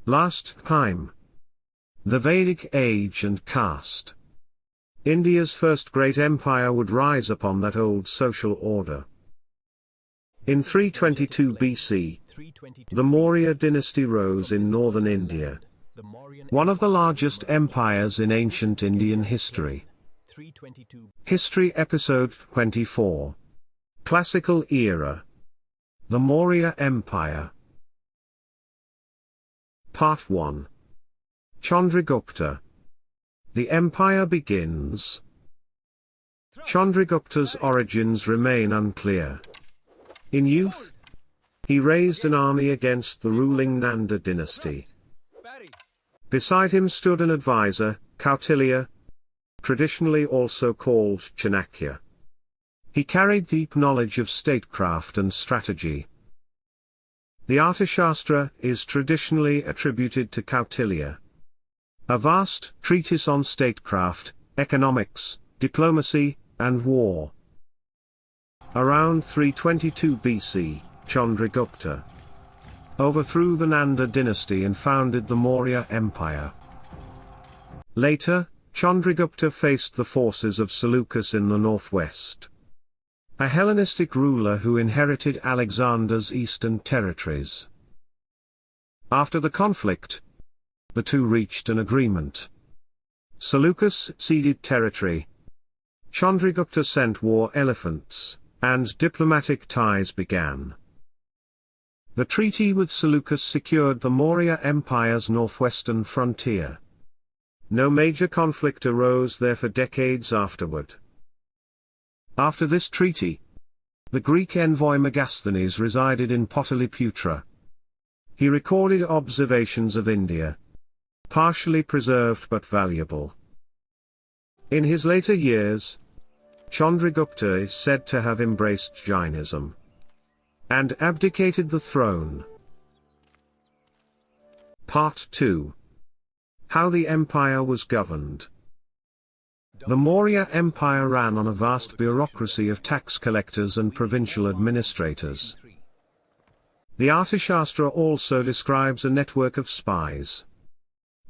Last time. The Vedic Age and Caste. India's first great empire would rise upon that old social order. In 322 BC, the Maurya dynasty rose in northern India, one of the largest empires in ancient Indian history. History Episode 24. Classical Era. The Maurya Empire. Part 1. Chandragupta. The empire begins. Chandragupta's origins remain unclear. In youth, he raised an army against the ruling Nanda dynasty. Beside him stood an advisor, Kautilya, traditionally also called Chanakya. He carried deep knowledge of statecraft and strategy. The Arthashastra is traditionally attributed to Kautilya. A vast treatise on statecraft, economics, diplomacy, and war. Around 322 BC, Chandragupta overthrew the Nanda dynasty and founded the Maurya Empire. Later, Chandragupta faced the forces of Seleucus in the northwest, a Hellenistic ruler who inherited Alexander's eastern territories. After the conflict, the two reached an agreement. Seleucus ceded territory. Chandragupta sent war elephants, and diplomatic ties began. The treaty with Seleucus secured the Maurya Empire's northwestern frontier. No major conflict arose there for decades afterward. After this treaty, the Greek envoy Megasthenes resided in Pataliputra. He recorded observations of India, partially preserved but valuable. In his later years, Chandragupta is said to have embraced Jainism and abdicated the throne. Part 2. How the empire was governed. The Maurya Empire ran on a vast bureaucracy of tax collectors and provincial administrators. The Arthashastra also describes a network of spies,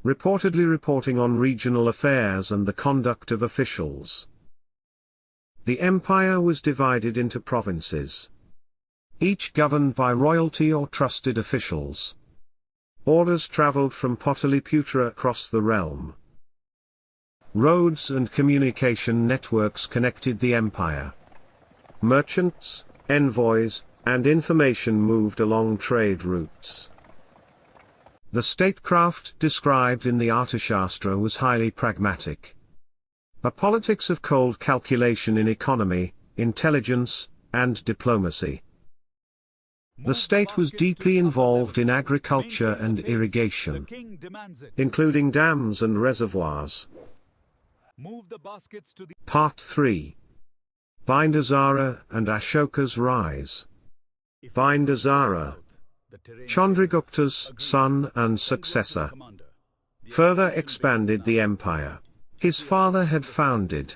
reportedly reporting on regional affairs and the conduct of officials. The empire was divided into provinces, each governed by royalty or trusted officials. Orders traveled from Pataliputra across the realm. Roads and communication networks connected the empire. Merchants, envoys, and information moved along trade routes. The statecraft described in the Arthashastra was highly pragmatic. A politics of cold calculation in economy, intelligence, and diplomacy. The state was deeply involved in agriculture and irrigation, including dams and reservoirs. Part 3. Bindusara and Ashoka's rise. Bindusara, Chandragupta's son and successor, further expanded the empire his father had founded.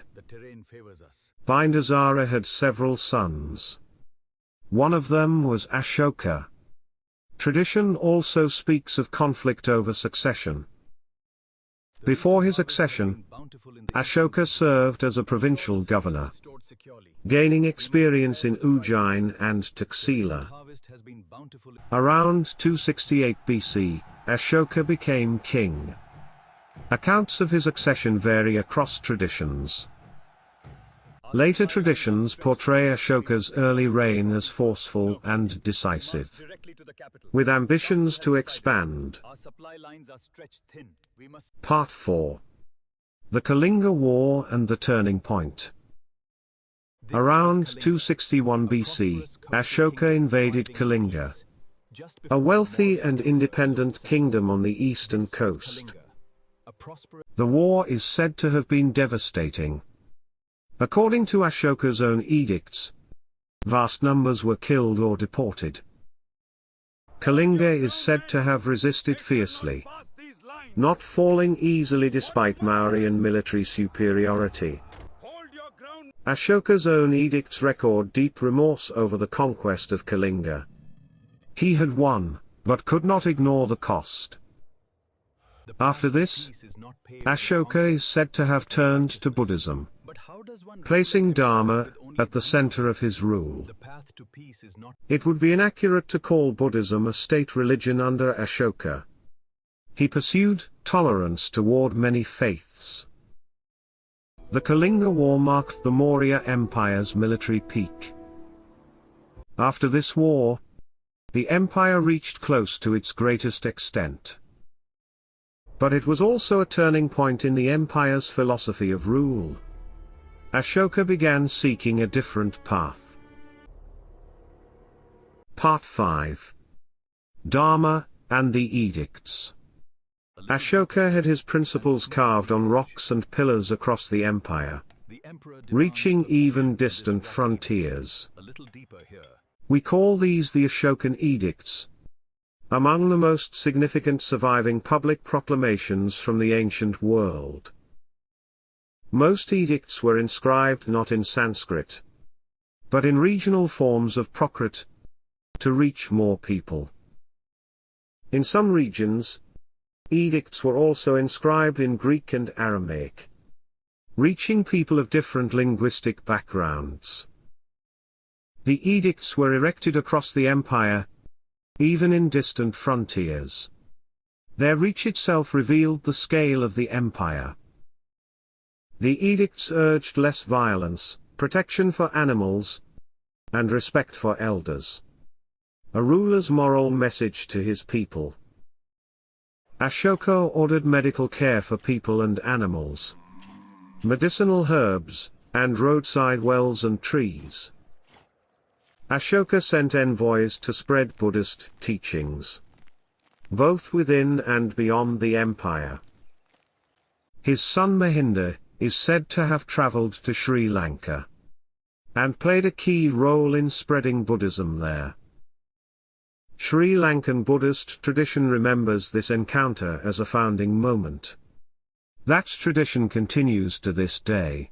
Bindusara had several sons. One of them was Ashoka. Tradition also speaks of conflict over succession. Before his accession, Ashoka served as a provincial governor, gaining experience in Ujjain and Taxila. Around 268 BC, Ashoka became king. Accounts of his accession vary across traditions. Later traditions portray Ashoka's early reign as forceful and decisive, with ambitions to expand. Part 4. The Kalinga War and the Turning Point. Around 261 BC, Ashoka invaded Kalinga, a wealthy and independent kingdom on the eastern coast. The war is said to have been devastating. According to Ashoka's own edicts, vast numbers were killed or deported. Kalinga is said to have resisted fiercely, not falling easily despite Mauryan military superiority. Ashoka's own edicts record deep remorse over the conquest of Kalinga. He had won, but could not ignore the cost. After this, Ashoka is said to have turned to Buddhism, placing Dharma at the center of his rule. It would be inaccurate to call Buddhism a state religion under Ashoka. He pursued tolerance toward many faiths. The Kalinga War marked the Maurya Empire's military peak. After this war, the empire reached close to its greatest extent. But it was also a turning point in the empire's philosophy of rule. Ashoka began seeking a different path. Part 5. Dharma and the Edicts. Ashoka had his principles carved on rocks and pillars across the empire, reaching even distant frontiers. We call these the Ashokan Edicts, among the most significant surviving public proclamations from the ancient world. Most edicts were inscribed not in Sanskrit, but in regional forms of Prakrit, to reach more people. In some regions, edicts were also inscribed in Greek and Aramaic, reaching people of different linguistic backgrounds. The edicts were erected across the empire, even in distant frontiers. Their reach itself revealed the scale of the empire. The edicts urged less violence, protection for animals, and respect for elders. A ruler's moral message to his people. Ashoka ordered medical care for people and animals, medicinal herbs, and roadside wells and trees. Ashoka sent envoys to spread Buddhist teachings, both within and beyond the empire. His son Mahinda is said to have traveled to Sri Lanka, and played a key role in spreading Buddhism there. Sri Lankan Buddhist tradition remembers this encounter as a founding moment. That tradition continues to this day.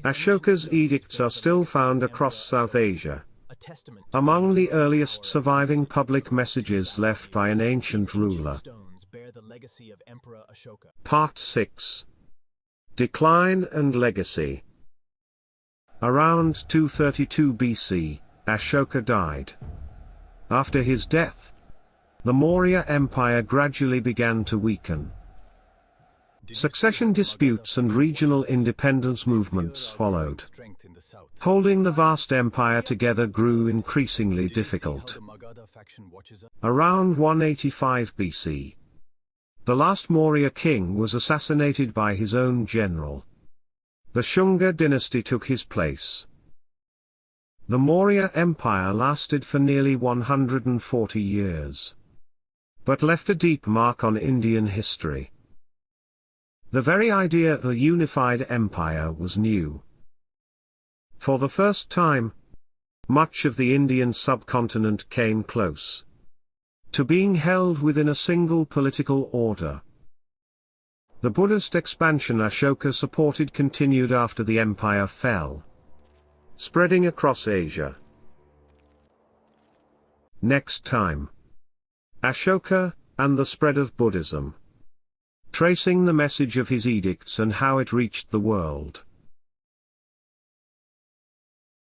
Ashoka's edicts are still found across South Asia, among the earliest surviving public messages left by an ancient ruler. Part 6. Decline and Legacy. Around 232 BC, Ashoka died. After his death, the Maurya Empire gradually began to weaken. Succession disputes and regional independence movements followed. Holding the vast empire together grew increasingly difficult. Around 185 BC, the last Maurya king was assassinated by his own general. The Shunga dynasty took his place. The Maurya Empire lasted for nearly 140 years, but left a deep mark on Indian history. The very idea of a unified empire was new. For the first time, much of the Indian subcontinent came close to being held within a single political order. The Buddhist expansion Ashoka supported continued after the empire fell, spreading across Asia. Next time, Ashoka and the spread of Buddhism, tracing the message of his edicts and how it reached the world.